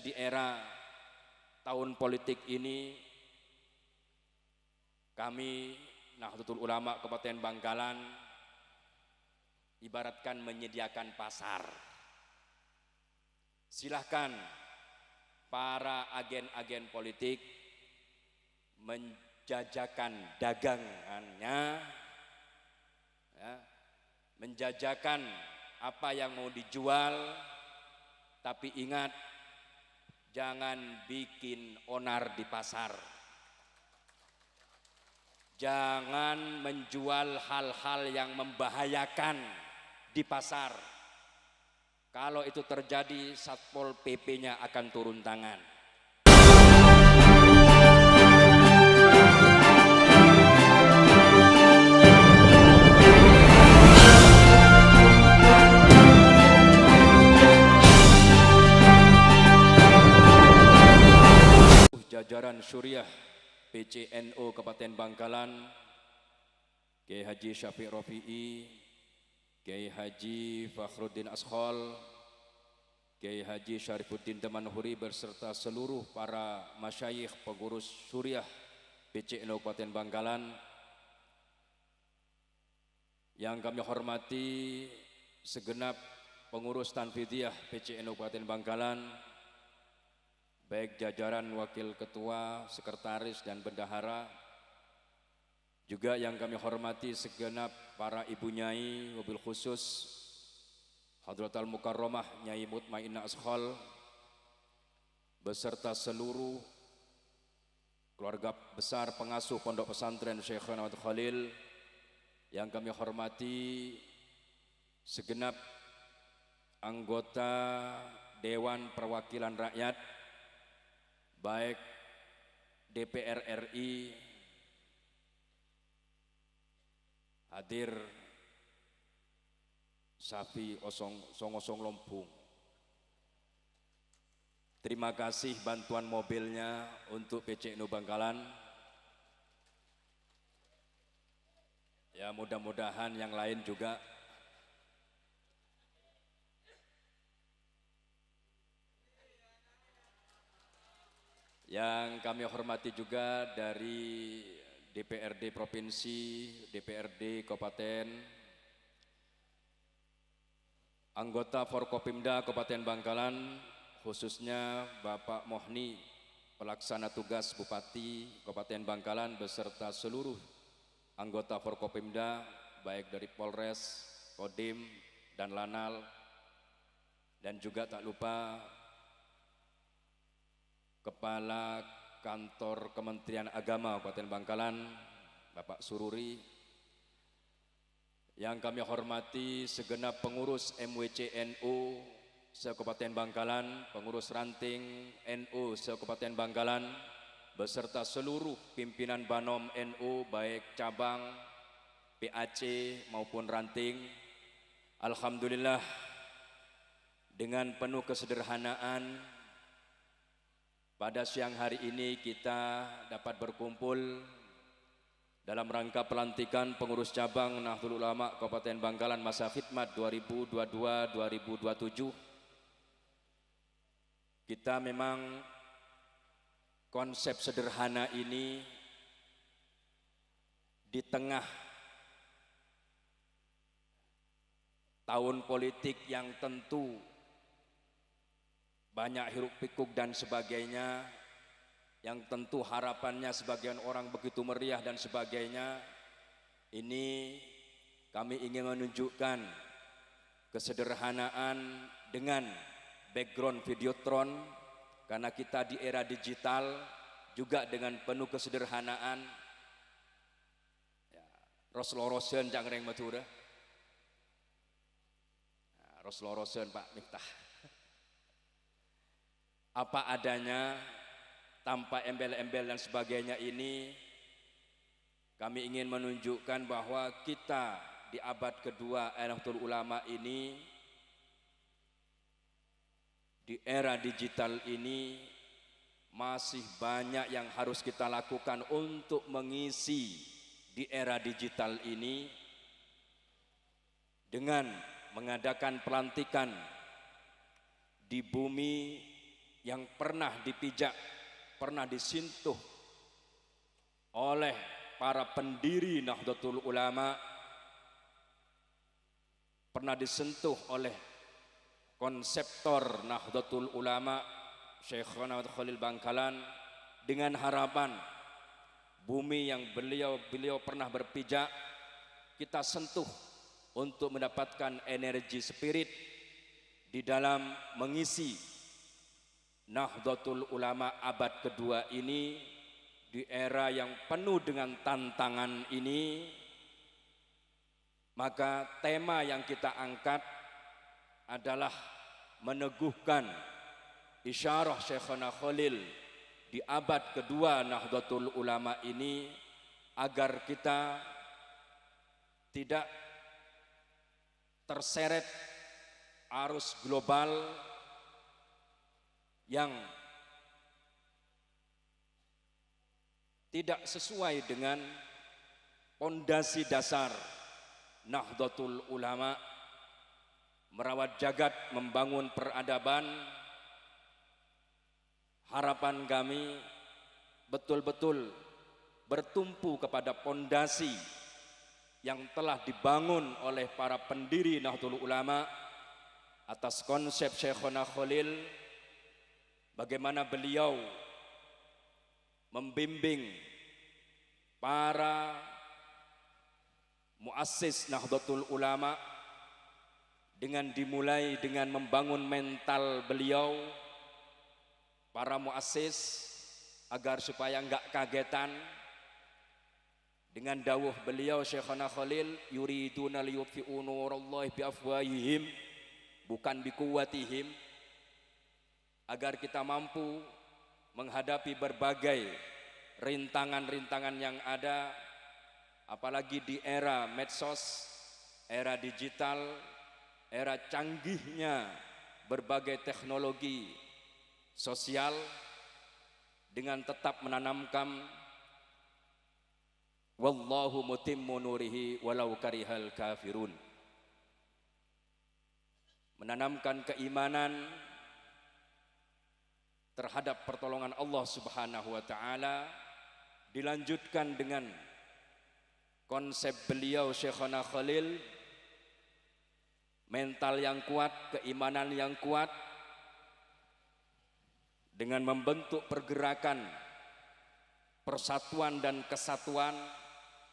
khususnya di era tahun politik ini, kami Nahdlatul Ulama Kabupaten Bangkalan ibaratkan menyediakan pasar. Silahkan para agen-agen politik menjajakan dagangannya, ya, menjajakan apa yang mau dijual, tapi ingat, jangan bikin onar di pasar. Jangan menjual hal-hal yang membahayakan di pasar. Kalau itu terjadi, Satpol PP-nya akan turun tangan. Jajaran Syuriah PCNO Kabupaten Bangkalan, Kiai Haji Syafiq Rafi'i, Kiai Haji Fakhruddin Ashol, Kiai Haji Syarifuddin Damanhuri berserta seluruh para masyayikh pengurus Syuriah PCNO Kabupaten Bangkalan. Yang kami hormati segenap pengurus Tanfidiyah PCNO Kabupaten Bangkalan, baik jajaran wakil ketua, sekretaris dan bendahara, juga yang kami hormati segenap para ibu nyai, wabil khusus Hadratul Mukarramah Nyai Mutmainnah Ashol beserta seluruh keluarga besar pengasuh Pondok Pesantren Syekh Ahmad Khalil. Yang kami hormati segenap anggota Dewan Perwakilan Rakyat, baik DPR RI, hadir Safi Osong Lompung. Terima kasih bantuan mobilnya untuk PCNO Bangkalan. Ya, mudah-mudahan yang lain juga. Yang kami hormati juga dari DPRD Provinsi, DPRD Kabupaten, anggota Forkopimda Kabupaten Bangkalan, khususnya Bapak Mohni, pelaksana tugas Bupati Kabupaten Bangkalan beserta seluruh anggota Forkopimda, baik dari Polres, Kodim, dan Lanal, dan juga tak lupa Kepala Kantor Kementerian Agama Kabupaten Bangkalan, Bapak Sururi. Yang kami hormati segenap pengurus MWC-NU se-Kabupaten Bangkalan, pengurus ranting NU se-Kabupaten Bangkalan, beserta seluruh pimpinan Banom NU baik cabang, PAC maupun ranting. Alhamdulillah, dengan penuh kesederhanaan pada siang hari ini kita dapat berkumpul dalam rangka pelantikan pengurus cabang Nahdlatul Ulama Kabupaten Bangkalan masa khidmat 2022-2027. Kita memang konsep sederhana ini di tengah tahun politik yang tentu banyak hiruk pikuk dan sebagainya, yang tentu harapannya sebagian orang begitu meriah dan sebagainya. Ini kami ingin menunjukkan kesederhanaan dengan background videotron, karena kita di era digital juga dengan penuh kesederhanaan. Roslorosen jangreng matura, Roslorosen Pak Miftah, apa adanya, tanpa embel-embel dan sebagainya. Ini kami ingin menunjukkan bahwa kita di abad kedua Nahdlatul Ulama ini, di era digital ini, masih banyak yang harus kita lakukan untuk mengisi di era digital ini dengan mengadakan pelantikan di bumi yang pernah dipijak, pernah disentuh oleh para pendiri Nahdlatul Ulama, pernah disentuh oleh konseptor Nahdlatul Ulama Syekhona Khalil Bangkalan, dengan harapan bumi yang beliau pernah berpijak kita sentuh untuk mendapatkan energi spirit di dalam mengisi Nahdlatul Ulama abad kedua ini. Di era yang penuh dengan tantangan ini, maka tema yang kita angkat adalah meneguhkan isyarah Syekhona Khalil di abad kedua Nahdlatul Ulama ini, agar kita tidak terseret arus global yang tidak sesuai dengan pondasi dasar Nahdlatul Ulama, merawat jagat, membangun peradaban. Harapan kami betul-betul bertumpu kepada pondasi yang telah dibangun oleh para pendiri Nahdlatul Ulama atas konsep Syekhona Khalil, bagaimana beliau membimbing para muassis Nahdlatul Ulama dengan dimulai dengan membangun mental beliau para muassis agar supaya enggak kagetan dengan dawuh beliau Syekhona Khalil, yuriduna liyutfi'u nurallahi biafwahihim bukan biquwwatihim, agar kita mampu menghadapi berbagai rintangan-rintangan yang ada, apalagi di era medsos, era digital, era canggihnya berbagai teknologi sosial, dengan tetap menanamkan wallahu mutimmu nurihi walau karihal kafirun, menanamkan keimanan terhadap pertolongan Allah Subhanahu wa taala, dilanjutkan dengan konsep beliau Syekhona Khalil, mental yang kuat, keimanan yang kuat, dengan membentuk pergerakan persatuan dan kesatuan.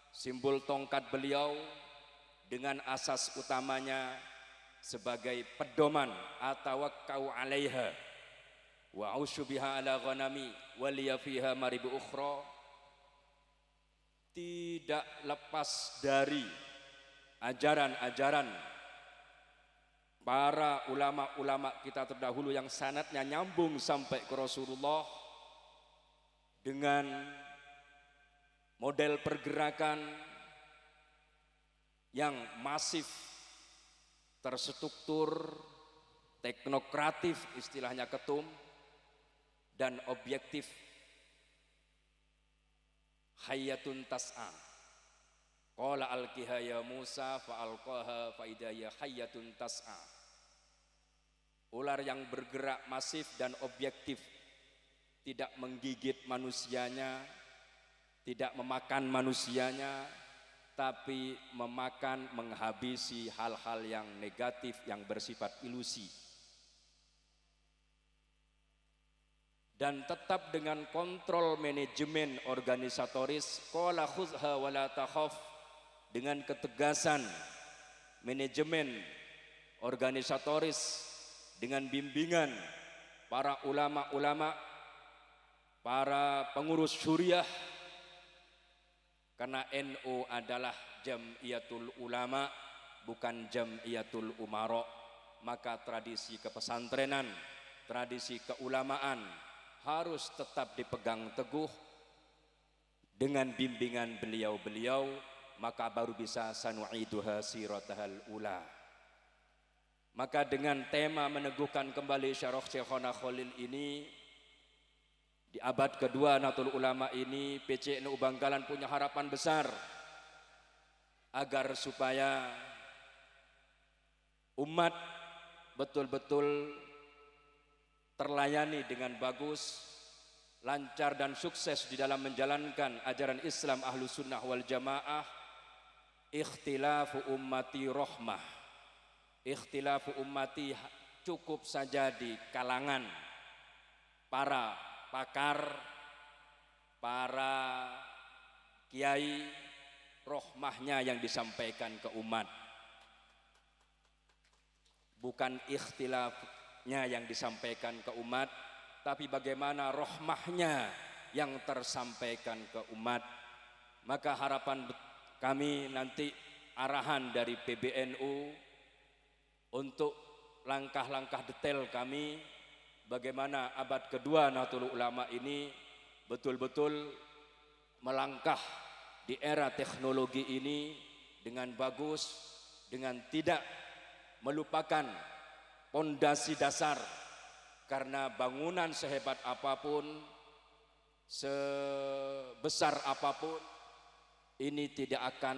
Simbol tongkat beliau dengan asas utamanya sebagai pedoman, atawakkau 'alaiha wa aushubiha ala ghanami waliya fiha maribu ukhra, tidak lepas dari ajaran-ajaran para ulama-ulama kita terdahulu yang sanadnya nyambung sampai ke Rasulullah, dengan model pergerakan yang masif, terstruktur, teknokratif istilahnya ketum, dan objektif, hayyatun tas'a. Qala alqiha ya Musa fa'alqaha faidaya hayyatun tas'a. Ular yang bergerak masif dan objektif, tidak menggigit manusianya, tidak memakan manusianya, tapi memakan, menghabisi hal-hal yang negatif yang bersifat ilusi. Dan tetap dengan kontrol manajemen organisatoris, qala khudha wa la takhaf, dengan ketegasan manajemen organisatoris, dengan bimbingan para ulama-ulama, para pengurus syuriah, karena NU adalah Jamiyatul Ulama bukan Jamiyatul Umara, maka tradisi kepesantrenan, tradisi keulamaan harus tetap dipegang teguh dengan bimbingan beliau-beliau, maka baru bisa sanu'iduha siratahal ula. Maka dengan tema meneguhkan kembali syarah Syekhona Khalil ini di abad kedua Nahdlatul Ulama ini, PCNU Bangkalan punya harapan besar agar supaya umat betul-betul terlayani dengan bagus, lancar dan sukses di dalam menjalankan ajaran Islam Ahlus Sunnah wal Jamaah. Ikhtilafu ummati rahmah. Ikhtilafu ummati cukup saja di kalangan para pakar, para kiai, rahmahnya yang disampaikan ke umat, bukan ikhtilafnya yang disampaikan ke umat, tapi bagaimana rahmahnya yang tersampaikan ke umat. Maka harapan kami nanti arahan dari PBNU untuk langkah-langkah detail kami bagaimana abad kedua Nahdlatul Ulama ini betul-betul melangkah di era teknologi ini dengan bagus, dengan tidak melupakan pondasi dasar, karena bangunan sehebat apapun, sebesar apapun, ini tidak akan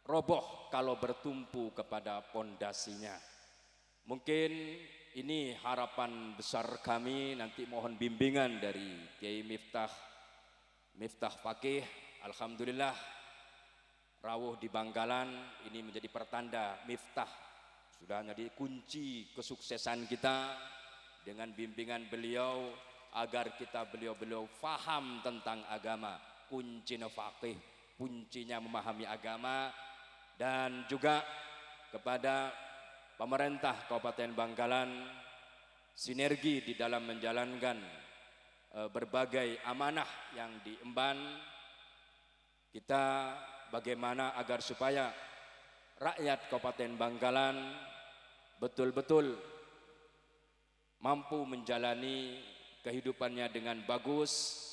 roboh kalau bertumpu kepada pondasinya. Mungkin ini harapan besar kami, nanti mohon bimbingan dari Kiai Miftah Faqih. Alhamdulillah rawuh di Bangkalan ini menjadi pertanda Miftah sudah menjadi kunci kesuksesan kita dengan bimbingan beliau agar kita beliau faham tentang agama. Kuncinya faqih, kuncinya memahami agama. Dan juga kepada pemerintah Kabupaten Bangkalan, sinergi di dalam menjalankan berbagai amanah yang diemban, kita bagaimana agar supaya rakyat Kabupaten Bangkalan betul-betul mampu menjalani kehidupannya dengan bagus.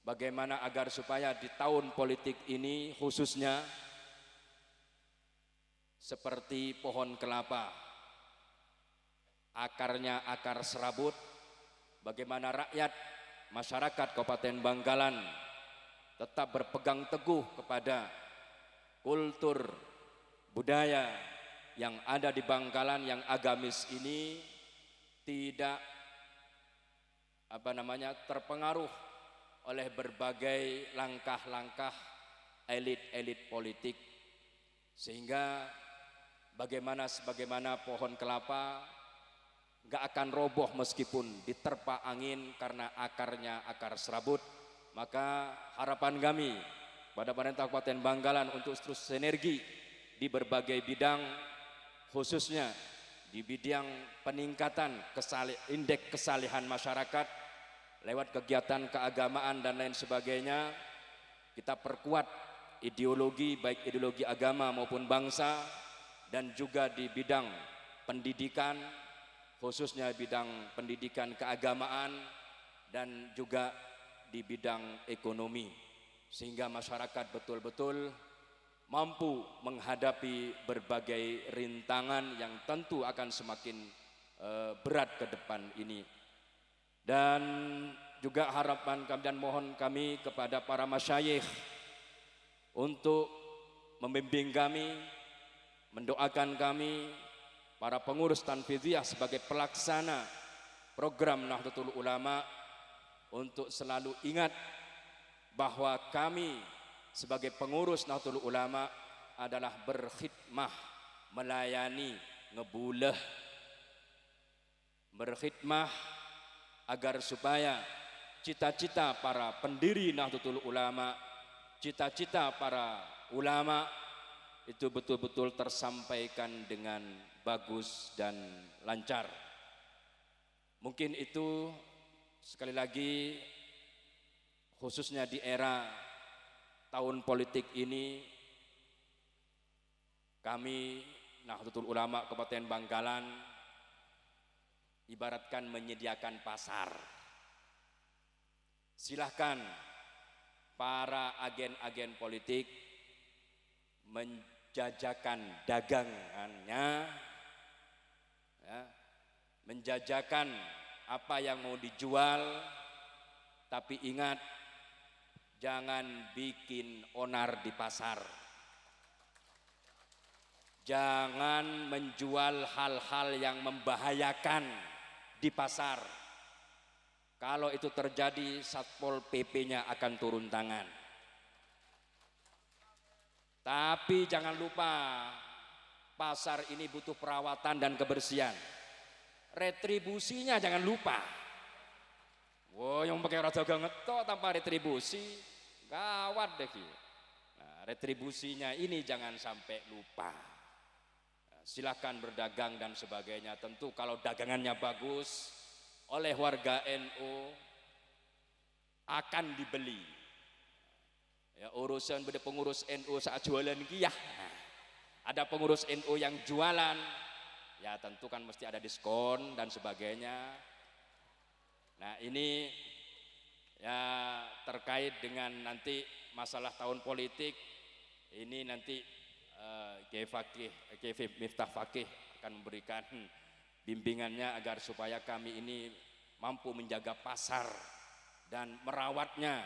Bagaimana agar supaya di tahun politik ini khususnya seperti pohon kelapa, akarnya akar serabut, bagaimana rakyat masyarakat Kabupaten Bangkalan tetap berpegang teguh kepada kultur budaya yang ada di Bangkalan yang agamis ini, tidak terpengaruh oleh berbagai langkah-langkah elit-elit politik, sehingga sebagaimana pohon kelapa nggak akan roboh meskipun diterpa angin karena akarnya akar serabut. Maka harapan kami pada pemerintah Kabupaten Bangkalan untuk terus sinergi di berbagai bidang, khususnya di bidang peningkatan indeks kesalihan masyarakat lewat kegiatan keagamaan dan lain sebagainya. Kita perkuat ideologi, baik ideologi agama maupun bangsa, dan juga di bidang pendidikan, khususnya bidang pendidikan keagamaan, dan juga di bidang ekonomi, sehingga masyarakat betul-betul mampu menghadapi berbagai rintangan yang tentu akan semakin berat ke depan ini. Dan juga harapan kami dan mohon kami kepada para masyayikh untuk membimbing kami, mendoakan kami, para pengurus Tanfidhiyah sebagai pelaksana program Nahdlatul Ulama, untuk selalu ingat bahwa kami sebagai pengurus Nahdlatul Ulama adalah berkhidmah, melayani, ngebuleh, berkhidmah agar supaya cita-cita para pendiri Nahdlatul Ulama, cita-cita para ulama itu betul-betul tersampaikan dengan bagus dan lancar. Mungkin itu sekali lagi, khususnya di era tahun politik ini, kami Nahdlatul Ulama Kabupaten Bangkalan ibaratkan menyediakan pasar. Silahkan para agen-agen politik menjajakan dagangannya, ya, menjajakan apa yang mau dijual, tapi ingat, jangan bikin onar di pasar. Jangan menjual hal-hal yang membahayakan di pasar. Kalau itu terjadi, Satpol PP-nya akan turun tangan. Tapi jangan lupa, pasar ini butuh perawatan dan kebersihan. Retribusinya jangan lupa. Wah, yang pakai raja ngetok tanpa retribusi, gawat deh. Nah, retribusinya ini jangan sampai lupa. Nah, silakan berdagang dan sebagainya. Tentu kalau dagangannya bagus oleh warga NU akan dibeli. Ya, urusan pada pengurus NU saat jualan kiyah. Ada pengurus NU yang jualan, ya tentu kan mesti ada diskon dan sebagainya. Nah ini ya terkait dengan nanti masalah tahun politik, ini nanti Kiai Miftah Fakih akan memberikan bimbingannya agar supaya kami ini mampu menjaga pasar dan merawatnya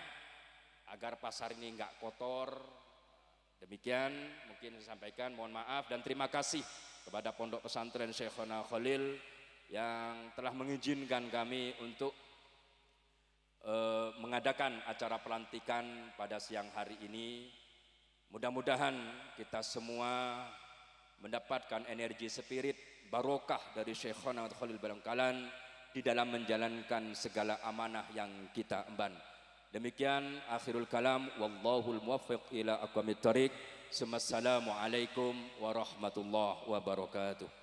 agar pasar ini enggak kotor. Demikian mungkin saya sampaikan, mohon maaf dan terima kasih kepada Pondok Pesantren Syekhona Khalil yang telah mengizinkan kami untuk mengadakan acara pelantikan pada siang hari ini. Mudah-mudahan kita semua mendapatkan energi spirit barokah dari Syekhona Khalil Bangkalan di dalam menjalankan segala amanah yang kita emban. Demikian akhirul kalam, wallahul muwaffiq ila aqwamit thariq. Assalamualaikum warahmatullahi wabarakatuh.